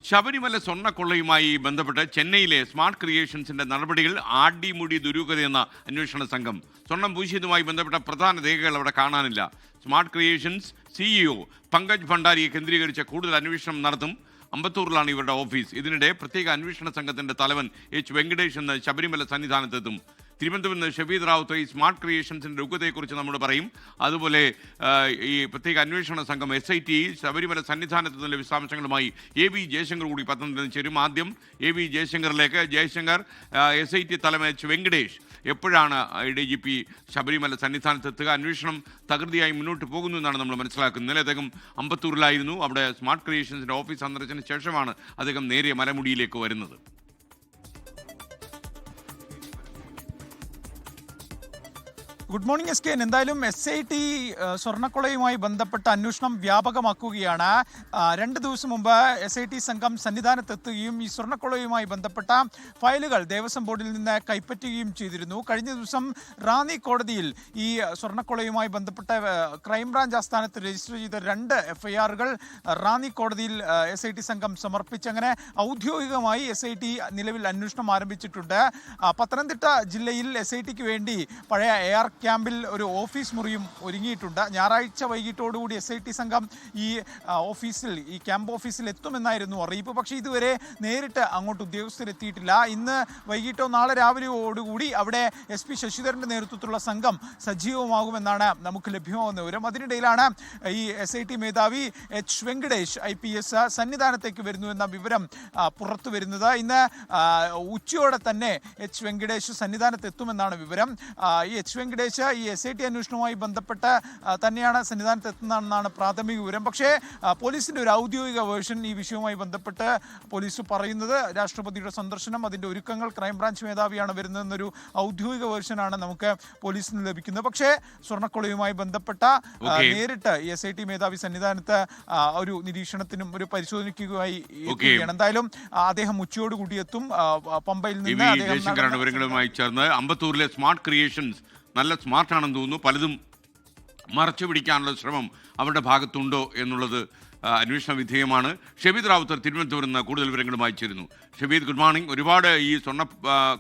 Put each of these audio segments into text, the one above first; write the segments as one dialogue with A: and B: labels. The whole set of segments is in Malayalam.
A: ശബരിമല സ്വർണ്ണക്കൊള്ളയുമായി ബന്ധപ്പെട്ട് ചെന്നൈയിലെ സ്മാർട്ട് ക്രിയേഷൻസിന്റെ നടപടികൾ ആടിമുടി ദുരൂഹതയെന്ന അന്വേഷണ സംഘം. സ്വർണം പൂശിയതുമായി ബന്ധപ്പെട്ട പ്രധാന രേഖകൾ അവിടെ കാണാനില്ല. സ്മാർട്ട് ക്രിയേഷൻസ് സിഇഒ പങ്കജ് ഭണ്ഡാരിയെ കേന്ദ്രീകരിച്ച് കൂടുതൽ അന്വേഷണം നടത്തും. അമ്പത്തൂരിലാണ് ഇവരുടെ ഓഫീസ്. ഇതിനിടെ പ്രത്യേക അന്വേഷണ സംഘത്തിന്റെ തലവൻ എച്ച് വെങ്കടേഷ് എന്ന് ശബരിമല സന്നിധാനത്തെത്തും. തിരുവനന്തപുരത്ത് നിന്ന് ഷബീദ് റാവുത്ത് ഈ സ്മാർട്ട് ക്രിയേഷൻസിൻ്റെ രൂപതയെക്കുറിച്ച് നമ്മോട് പറയും. അതുപോലെ ഈ പ്രത്യേക അന്വേഷണ സംഘം SIT ശബരിമല സന്നിധാനത്ത് നിന്നുള്ള വിശദാംശങ്ങളുമായി AV ജയശങ്കർ കൂടി പത്തനംതിട്ടയിൽ ചേരും. ആദ്യം AV ജയശങ്കറിലേക്ക്. ജയശങ്കർ, SIT തലവൻ എച്ച് വെങ്കടേഷ് എപ്പോഴാണ് DGP ശബരിമല സന്നിധാനത്തെത്തുക? അന്വേഷണം തകൃതിയായി മുന്നോട്ട് പോകുന്നു എന്നാണ് നമ്മൾ മനസ്സിലാക്കുന്നത്. ഇന്നലെ അദ്ദേഹം അമ്പത്തൂരിലായിരുന്നു. അവിടെ സ്മാർട്ട് ക്രിയേഷൻസിൻ്റെ ഓഫീസ് സന്ദർശനത്തിന് ശേഷമാണ് അദ്ദേഹം നേരെ മലമുടിയിലേക്ക് വരുന്നത്.
B: Good morning SK. എന്തായാലും SIT സ്വർണ്ണക്കൊളയുമായി ബന്ധപ്പെട്ട അന്വേഷണം വ്യാപകമാക്കുകയാണ്. 2 ദിവസം മുമ്പ് SIT സംഘം സന്നിധാനത്തെത്തുകയും ഈ സ്വർണ്ണക്കൊളയുമായി ബന്ധപ്പെട്ട ഫയലുകൾ ദേവസ്വം ബോർഡിൽ നിന്ന് കൈപ്പറ്റുകയും ചെയ്തിരുന്നു. കഴിഞ്ഞ ദിവസം റാന്നി കോടതിയിൽ ഈ സ്വർണ്ണക്കൊളയുമായി ബന്ധപ്പെട്ട ക്രൈംബ്രാഞ്ച് ആസ്ഥാനത്ത് രജിസ്റ്റർ ചെയ്ത 2 FIRകൾ റാന്നി കോടതിയിൽ SIT സംഘം സമർപ്പിച്ച് അങ്ങനെ ഔദ്യോഗികമായി SIT നിലവിൽ അന്വേഷണം ആരംഭിച്ചിട്ടുണ്ട്. പത്തനംതിട്ട ജില്ലയിൽ SITക്ക് വേണ്ടി പഴയ AR ക്യാമ്പിൽ ഒരു ഓഫീസ് മുറിയും ഒരുങ്ങിയിട്ടുണ്ട്. ഞായറാഴ്ച വൈകിട്ടോടുകൂടി SIT സംഘം ഈ ക്യാമ്പ് ഓഫീസിൽ എത്തുമെന്നായിരുന്നു അറിയിപ്പ്. പക്ഷേ ഇതുവരെ നേരിട്ട് അങ്ങോട്ട് ഉദ്യോഗസ്ഥരെത്തിയിട്ടില്ല. ഇന്ന് വൈകിട്ടോ നാളെ രാവിലെയോടുകൂടി അവിടെ SP ശശിധരൻ്റെ നേതൃത്വത്തിലുള്ള സംഘം സജീവമാകുമെന്നാണ് നമുക്ക് ലഭ്യമാകുന്ന വിവരം. അതിനിടയിലാണ് ഈ SIT മേധാവി എച്ച് വെങ്കടേഷ് IPS സന്നിധാനത്തേക്ക് വരുന്നുവെന്ന വിവരം പുറത്തു വരുന്നത്. ഇന്ന് ഉച്ചയോടെ തന്നെ എച്ച് വെങ്കടേഷ് സന്നിധാനത്തെത്തുമെന്നാണ് വിവരം. ഈ എച്ച് വെങ്കടേഷ് ഈ SIT അന്വേഷണവുമായി ബന്ധപ്പെട്ട് തന്നെയാണ് സന്നിധാനത്ത് എത്തുന്നതെന്നാണ് പ്രാഥമിക വിവരം. പക്ഷേ പോലീസിൻ്റെ ഒരു ഔദ്യോഗിക വേർഷൻ ഈ വിഷയവുമായി ബന്ധപ്പെട്ട് പോലീസ് പറയുന്നത് രാഷ്ട്രപതിയുടെ സന്ദർശനം, അതിൻ്റെ ഒരുക്കങ്ങൾ, ക്രൈംബ്രാഞ്ച് മേധാവിയാണ് വരുന്നതെന്നൊരു ഔദ്യോഗിക വേർഷനാണ് നമുക്ക് പോലീസിന് ലഭിക്കുന്നത്. പക്ഷേ സ്വർണ്ണക്കൊളയുമായി ബന്ധപ്പെട്ട നേരിട്ട് ഈ SIT മേധാവി സന്നിധാനത്ത് ഒരു നിരീക്ഷണത്തിനും ഒരു പരിശോധനയ്ക്കുമായി എത്തുകയാണ്. എന്തായാലും അദ്ദേഹം ഉച്ചയോടുകൂടി എത്തും. പമ്പയിൽ നിന്ന്
A: വിവരങ്ങളുമായി ചേർന്ന് അമ്പത്തൂരിലെ സ്മാർട്ട് ക്രിയേഷൻസ് നല്ല സ്മാർട്ടാണെന്ന് തോന്നുന്നു. പലതും മറച്ചു പിടിക്കാനുള്ള ശ്രമം അവരുടെ ഭാഗത്തുണ്ടോ എന്നുള്ളത് അന്വേഷണ വിധേയമാണ്. ഷബീദ് റാവുത്തർ തിരുവനന്തപുരത്ത് നിന്ന് കൂടുതൽ വിവരങ്ങളുമായി ചേരുന്നു. Shabeed, good morning. ഒരുപാട് ഈ സ്വർണ്ണ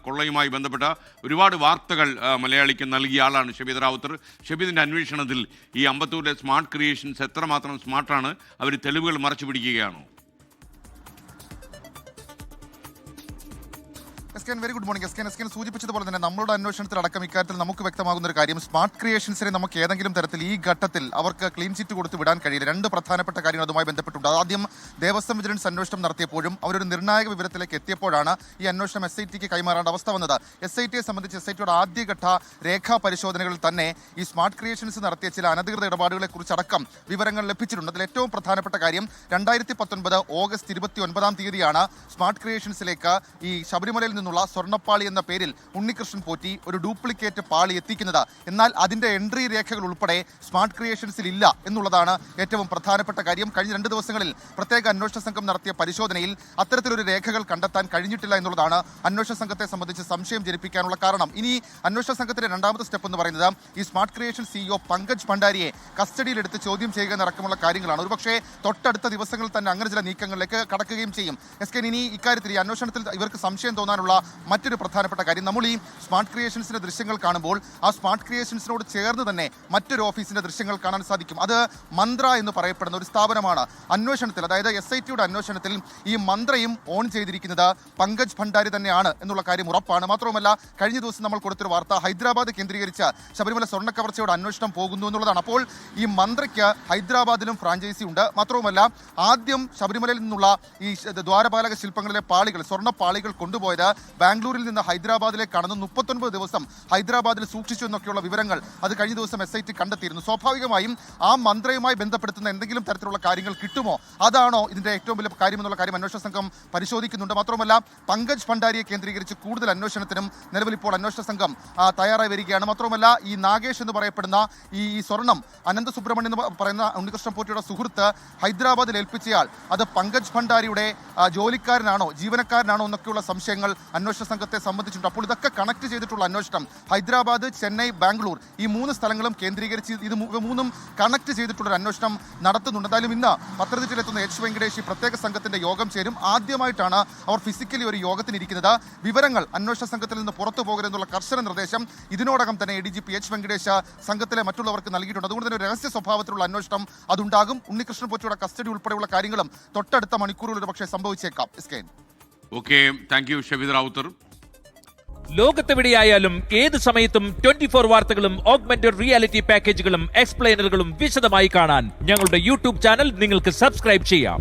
A: കൊള്ളയുമായി ബന്ധപ്പെട്ട ഒരുപാട് വാർത്തകൾ മലയാളിക്ക് നൽകിയ ആളാണ് ഷബീദ് റാവുത്തർ. ഷബീദിൻ്റെ അന്വേഷണത്തിൽ ഈ അമ്പത്തൂരിലെ സ്മാർട്ട് ക്രിയേഷൻസ് എത്രമാത്രം സ്മാർട്ടാണ്? അവർ തെളിവുകൾ മറച്ചു പിടിക്കുകയാണോ?
C: Very good morning. എസ്കൻ സൂചിപ്പിച്ചതുപോലെ തന്നെ നമ്മളുടെ അന്വേഷണത്തിലടക്കം ഇക്കാര്യത്തിൽ നമുക്ക് വ്യക്തമാകുന്ന ഒരു കാര്യം, സ്മാർട്ട് ക്രിയേഷൻസിനെ നമുക്ക് ഏതെങ്കിലും തരത്തിൽ ഈ ഘട്ടത്തിൽ അവർക്ക് ക്ലീൻ ചിറ്റ് കൊടുത്ത് വിടാൻ കഴിയില്ല. 2 പ്രധാനപ്പെട്ട കാര്യങ്ങൾ അതുമായി ബന്ധപ്പെട്ടുണ്ട്. ആദ്യം ദേവസ്വം വിജിലൻസ് അന്വേഷണം നടത്തിയപ്പോഴും അവരൊരു നിർണായക വിവരത്തിലേക്ക് എത്തിയപ്പോഴാണ് ഈ അന്വേഷണം SITക്ക് കൈമാറേണ്ട അവസ്ഥ വന്നത്. SITയെ സംബന്ധിച്ച് SITയുടെ ആദ്യഘട്ട രേഖാ പരിശോധനകളിൽ തന്നെ ഈ സ്മാർട്ട് ക്രിയേഷൻസ് നടത്തിയ ചില അനധികൃത ഇടപാടുകളെ കുറിച്ചടക്കം വിവരങ്ങൾ ലഭിച്ചിട്ടുണ്ട്. അതിൽ ഏറ്റവും പ്രധാനപ്പെട്ട കാര്യം 2019 ഓഗസ്റ്റ് 29 സ്മാർട്ട് ക്രിയേഷൻസിലേക്ക് ഈ ശബരിമലയിൽ നിന്നുള്ള സ്വർണ്ണപ്പാളി എന്ന പേരിൽ ഉണ്ണികൃഷ്ണൻ പോറ്റി ഒരു ഡ്യൂപ്ലിക്കേറ്റ് പാളി എത്തിക്കുന്നത്. എന്നാൽ അതിന്റെ എൻട്രി രേഖകൾ ഉൾപ്പെടെ സ്മാർട്ട് ക്രിയേഷൻസിൽ ഇല്ല എന്നുള്ളതാണ് ഏറ്റവും പ്രധാനപ്പെട്ട കാര്യം. കഴിഞ്ഞ 2 ദിവസങ്ങളിൽ പ്രത്യേക അന്വേഷണ സംഘം നടത്തിയ പരിശോധനയിൽ അത്തരത്തിലൊരു രേഖകൾ കണ്ടെത്താൻ കഴിഞ്ഞിട്ടില്ല എന്നുള്ളതാണ് അന്വേഷണ സംഘത്തെ സംബന്ധിച്ച് സംശയം ജനിപ്പിക്കാനുള്ള കാരണം. ഇനി അന്വേഷണ സംഘത്തിന്റെ 2ാമത്തെ സ്റ്റെപ്പ് എന്ന് പറയുന്നത് ഈ സ്മാർട്ട് ക്രിയേഷൻ CEO പങ്കജ് ഭണ്ഡാരിയെ കസ്റ്റഡിയിലെടുത്ത് ചോദ്യം ചെയ്യുക എന്നടക്കമുള്ള കാര്യങ്ങളാണ്. ഒരുപക്ഷേ തൊട്ടടുത്ത ദിവസങ്ങളിൽ തന്നെ അങ്ങനെ ചില നീക്കങ്ങളിലേക്ക് കടക്കുകയും ചെയ്യും. ഇനി ഇക്കാര്യത്തിൽ ഈ അന്വേഷണത്തിൽ ഇവർക്ക് സംശയം തോന്നാനുള്ള മറ്റൊരു പ്രധാനപ്പെട്ട കാര്യം, നമ്മൾ ഈ സ്മാർട്ട് ക്രിയേഷൻസിന്റെ ദൃശ്യങ്ങൾ കാണുമ്പോൾ ആ സ്മാർട്ട് ക്രിയേഷൻസിനോട് ചേർന്ന് തന്നെ മറ്റൊരു ഓഫീസിന്റെ ദൃശ്യങ്ങൾ കാണാൻ സാധിക്കും. അത് മന്ത്ര എന്ന് പറയപ്പെടുന്ന ഒരു സ്ഥാപനമാണ്. അന്വേഷണത്തിൽ, അതായത് SITയുടെ അന്വേഷണത്തിൽ ഈ മന്ത്രയും ഓൺ ചെയ്തിരിക്കുന്നത് പങ്കജ് ഭണ്ഡാരി തന്നെയാണ് എന്നുള്ള കാര്യം ഉറപ്പാണ്. മാത്രവുമല്ല, കഴിഞ്ഞ ദിവസം നമ്മൾ കൊടുത്തൊരു വാർത്ത ഹൈദരാബാദ് കേന്ദ്രീകരിച്ച് ശബരിമല സ്വർണ്ണക്കവർച്ചയുടെ അന്വേഷണം പോകുന്നു എന്നുള്ളതാണ്. അപ്പോൾ ഈ മന്ത്രയ്ക്ക് ഹൈദരാബാദിലും ഫ്രാഞ്ചൈസി ഉണ്ട്. മാത്രവുമല്ല, ആദ്യം ശബരിമലയിൽ നിന്നുള്ള ഈ ദ്വാരപാലക ശില്പങ്ങളിലെ പാളികൾ, സ്വർണ്ണപ്പാളികൾ കൊണ്ടുപോയത് ബാംഗ്ലൂരിൽ നിന്ന് ഹൈദരാബാദിലേക്ക് കടന്ന് 39 ദിവസം ഹൈദരാബാദിൽ സൂക്ഷിച്ചു എന്നൊക്കെയുള്ള വിവരങ്ങൾ അത് കഴിഞ്ഞ ദിവസം SIT കണ്ടെത്തിയിരുന്നു. സ്വാഭാവികമായും ആ മന്ത്രയുമായി ബന്ധപ്പെടുത്തുന്ന എന്തെങ്കിലും തരത്തിലുള്ള കാര്യങ്ങൾ കിട്ടുമോ, അതാണോ ഇതിന്റെ ഏറ്റവും വലിയ കാര്യം എന്നുള്ള കാര്യം അന്വേഷണ സംഘം പരിശോധിക്കുന്നുണ്ട്. മാത്രമല്ല, പങ്കജ് ഭണ്ഡാരിയെ കേന്ദ്രീകരിച്ച് കൂടുതൽ അന്വേഷണത്തിനും നിലവിൽ ഇപ്പോൾ അന്വേഷണ സംഘം തയ്യാറായി വരികയാണ്. മാത്രമല്ല, ഈ നാഗേഷ് എന്ന് പറയപ്പെടുന്ന ഈ സ്വർണം അനന്ത സുബ്രഹ്മണ്യം എന്ന് പറയുന്ന ഉണ്ണികൃഷ്ണൻ പോറ്റിയുടെ സുഹൃത്ത് ഹൈദരാബാദിൽ ഏൽപ്പിച്ചയാൾ അത് പങ്കജ് ഭണ്ഡാരിയുടെ ജോലിക്കാരനാണോ ജീവനക്കാരനാണോ എന്നൊക്കെയുള്ള സംശയങ്ങൾ അന്വേഷണ സംഘത്തെ സംബന്ധിച്ചിട്ടുണ്ട്. അപ്പോൾ ഇതൊക്കെ കണക്ട് ചെയ്തിട്ടുള്ള അന്വേഷണം ഹൈദരാബാദ്, ചെന്നൈ, ബാംഗ്ലൂർ ഈ 3 സ്ഥലങ്ങളും കേന്ദ്രീകരിച്ച് ഇത് മൂന്നും കണക്ട് ചെയ്തിട്ടുള്ള ഒരു അന്വേഷണം നടത്തുന്നുണ്ട്. എന്തായാലും ഇന്ന് പത്തനംതിട്ടയിലെത്തുന്ന എച്ച് വെങ്കടേഷ് ഈ പ്രത്യേക സംഘത്തിന്റെ യോഗം ചേരും. ആദ്യമായിട്ടാണ് അവർ ഫിസിക്കലി ഒരു യോഗത്തിനിരിക്കുന്നത്. വിവരങ്ങൾ അന്വേഷണ സംഘത്തിൽ നിന്ന് പുറത്തു പോകരുതെന്നുള്ള കർശന നിർദ്ദേശം ഇതിനോടകം തന്നെ ADGP എച്ച് വെങ്കടേഷ് സംഘത്തിലെ മറ്റുള്ളവർക്ക് നൽകിയിട്ടുണ്ട്. അതുകൊണ്ട് തന്നെ ഒരു രഹസ്യ സ്വഭാവത്തിലുള്ള അന്വേഷണം അതുണ്ടാകും. ഉണ്ണികൃഷ്ണൻ പോറ്റിയുടെ കസ്റ്റഡി ഉൾപ്പെടെയുള്ള കാര്യങ്ങളും തൊട്ടടുത്ത മണിക്കൂറുകളിൽ പക്ഷേ സംഭവിച്ചേക്കാം.
A: Okay, thank you Shabeed Rawther.
D: ലോകത്തെവിടെയായാലും ഏത് സമയത്തും 24 വാർത്തകളും ഓഗ്മെന്റഡ് റിയാലിറ്റി പാക്കേജുകളും എക്സ്പ്ലെയിനറുകളും വിശദമായി കാണാൻ ഞങ്ങളുടെ യൂട്യൂബ് ചാനൽ നിങ്ങൾക്ക് സബ്സ്ക്രൈബ് ചെയ്യാം.